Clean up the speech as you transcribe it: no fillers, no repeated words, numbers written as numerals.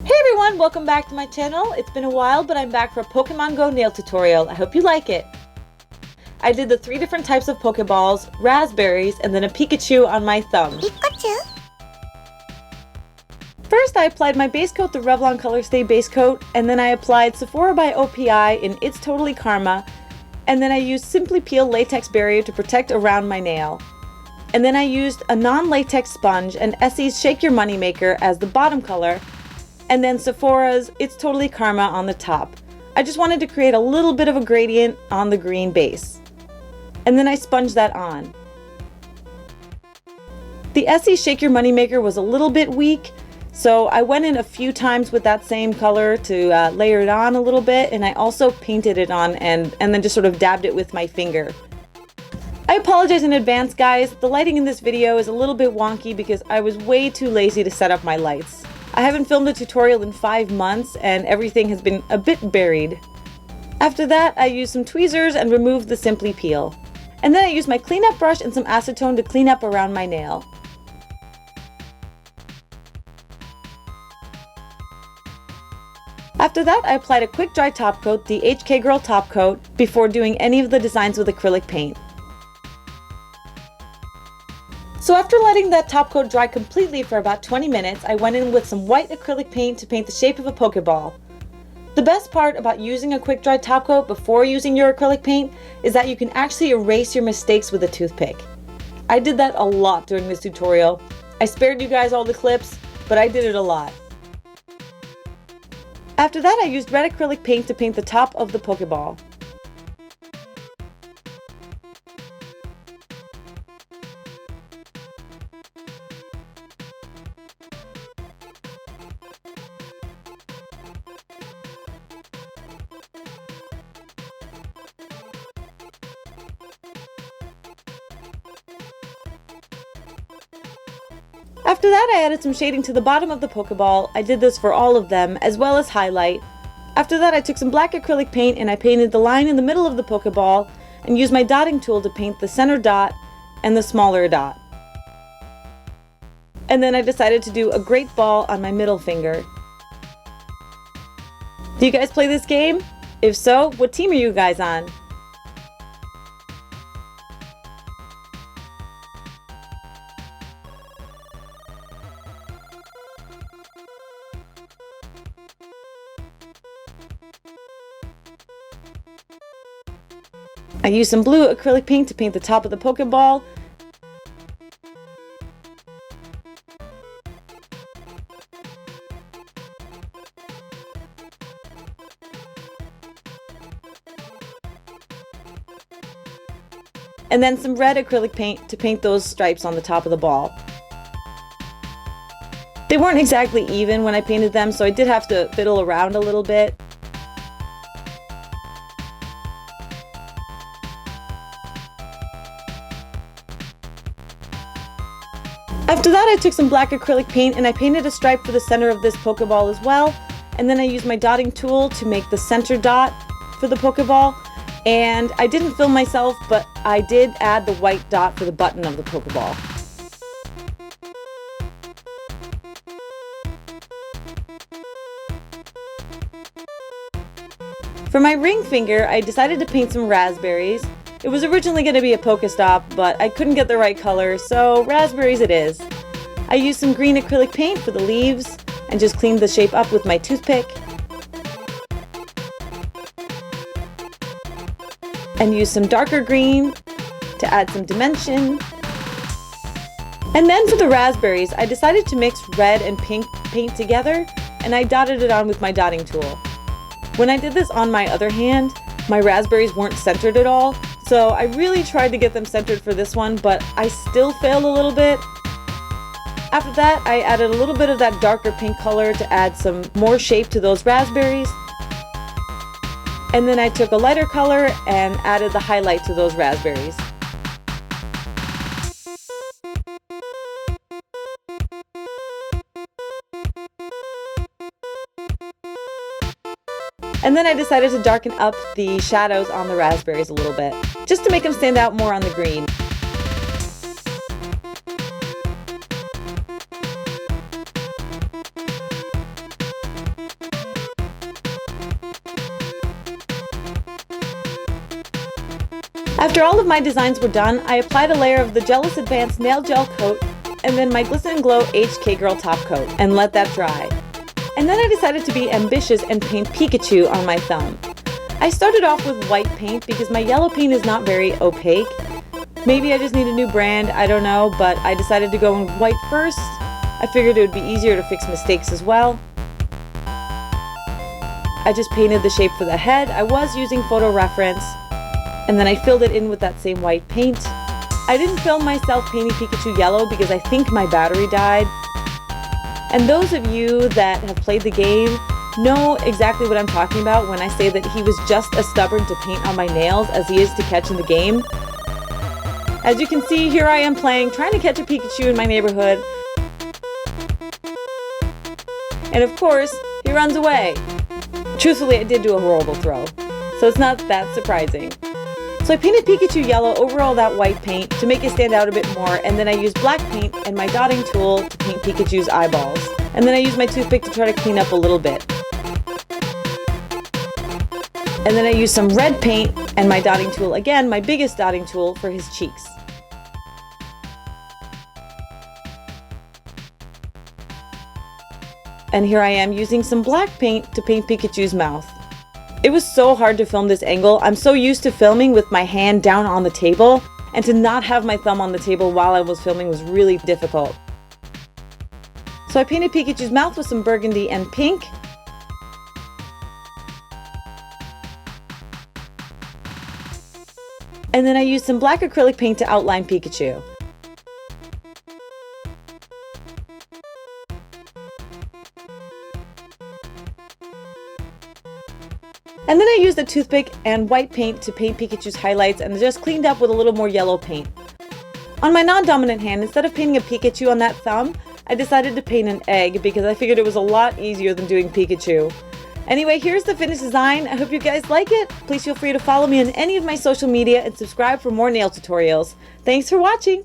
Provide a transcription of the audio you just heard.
Hey everyone, welcome back to my channel. It's been a while, but I'm back for a Pokemon Go nail tutorial. I hope you like it. I did the 3 different types of Pokeballs, raspberries, and then a Pikachu on my thumbs. Pikachu? First, I applied my base coat, the Revlon Colorstay base coat, and then I applied Sephora by OPI in It's Totally Karma, and then I used Simply Peel latex barrier to protect around my nail. And then I used a non-latex sponge and Essie's Shake Your Moneymaker as the bottom color, and then Sephora's It's Totally Karma on the top. I just wanted to create a little bit of a gradient on the green base. And then I sponged that on. The Essie Shake Your Moneymaker was a little bit weak, so I went in a few times with that same color to layer it on a little bit, and I also painted it on and then just sort of dabbed it with my finger. I apologize in advance, guys. The lighting in this video is a little bit wonky because I was way too lazy to set up my lights. I haven't filmed a tutorial in 5 months and everything has been a bit buried. After that, I used some tweezers and removed the Simply Peel. And then I used my cleanup brush and some acetone to clean up around my nail. After that, I applied a quick dry top coat, the HK Girl top coat, before doing any of the designs with acrylic paint. So after letting that top coat dry completely for about 20 minutes, I went in with some white acrylic paint to paint the shape of a Pokeball. The best part about using a quick dry top coat before using your acrylic paint is that you can actually erase your mistakes with a toothpick. I did that a lot during this tutorial. I spared you guys all the clips, but I did it a lot. After that, I used red acrylic paint to paint the top of the Pokeball. After that, I added some shading to the bottom of the Pokeball. I did this for all of them, as well as highlight. After that, I took some black acrylic paint and I painted the line in the middle of the Pokeball and used my dotting tool to paint the center dot and the smaller dot. And then I decided to do a great ball on my middle finger. Do you guys play this game? If so, what team are you guys on? I used some blue acrylic paint to paint the top of the Pokeball. And then some red acrylic paint to paint those stripes on the top of the ball. They weren't exactly even when I painted them, so I did have to fiddle around a little bit. After that, I took some black acrylic paint and I painted a stripe for the center of this Pokeball as well. And then I used my dotting tool to make the center dot for the Pokeball. And I didn't film myself, but I did add the white dot for the button of the Pokeball. For my ring finger, I decided to paint some raspberries. It was originally going to be a Pokestop, but I couldn't get the right color, so raspberries it is. I used some green acrylic paint for the leaves and just cleaned the shape up with my toothpick. And used some darker green to add some dimension. And then for the raspberries, I decided to mix red and pink paint together, and I dotted it on with my dotting tool. When I did this on my other hand, my raspberries weren't centered at all, so I really tried to get them centered for this one, but I still failed a little bit. After that, I added a little bit of that darker pink color to add some more shape to those raspberries. And then I took a lighter color and added the highlight to those raspberries. And then I decided to darken up the shadows on the raspberries a little bit, just to make them stand out more on the green. After all of my designs were done, I applied a layer of the Gelous Advanced Nail Gel coat and then my Glisten Glow HK Girl top coat and let that dry. And then I decided to be ambitious and paint Pikachu on my thumb. I started off with white paint because my yellow paint is not very opaque. Maybe I just need a new brand, I don't know, but I decided to go in white first. I figured it would be easier to fix mistakes as well. I just painted the shape for the head. I was using photo reference, and then I filled it in with that same white paint. I didn't film myself painting Pikachu yellow because I think my battery died. And those of you that have played the game know exactly what I'm talking about when I say that he was just as stubborn to paint on my nails as he is to catch in the game. As you can see, here I am playing, trying to catch a Pikachu in my neighborhood. And of course, he runs away. Truthfully, I did do a horrible throw, so it's not that surprising. So I painted Pikachu yellow over all that white paint to make it stand out a bit more, and then I used black paint and my dotting tool to paint Pikachu's eyeballs. And then I used my toothpick to try to clean up a little bit. And then I used some red paint and my dotting tool, again, my biggest dotting tool, for his cheeks. And here I am using some black paint to paint Pikachu's mouth. It was so hard to film this angle. I'm so used to filming with my hand down on the table, and to not have my thumb on the table while I was filming was really difficult. So I painted Pikachu's mouth with some burgundy and pink. And then I used some black acrylic paint to outline Pikachu. And then I used a toothpick and white paint to paint Pikachu's highlights and just cleaned up with a little more yellow paint. On my non-dominant hand, instead of painting a Pikachu on that thumb, I decided to paint an egg because I figured it was a lot easier than doing Pikachu. Anyway, here's the finished design. I hope you guys like it. Please feel free to follow me on any of my social media and subscribe for more nail tutorials. Thanks for watching!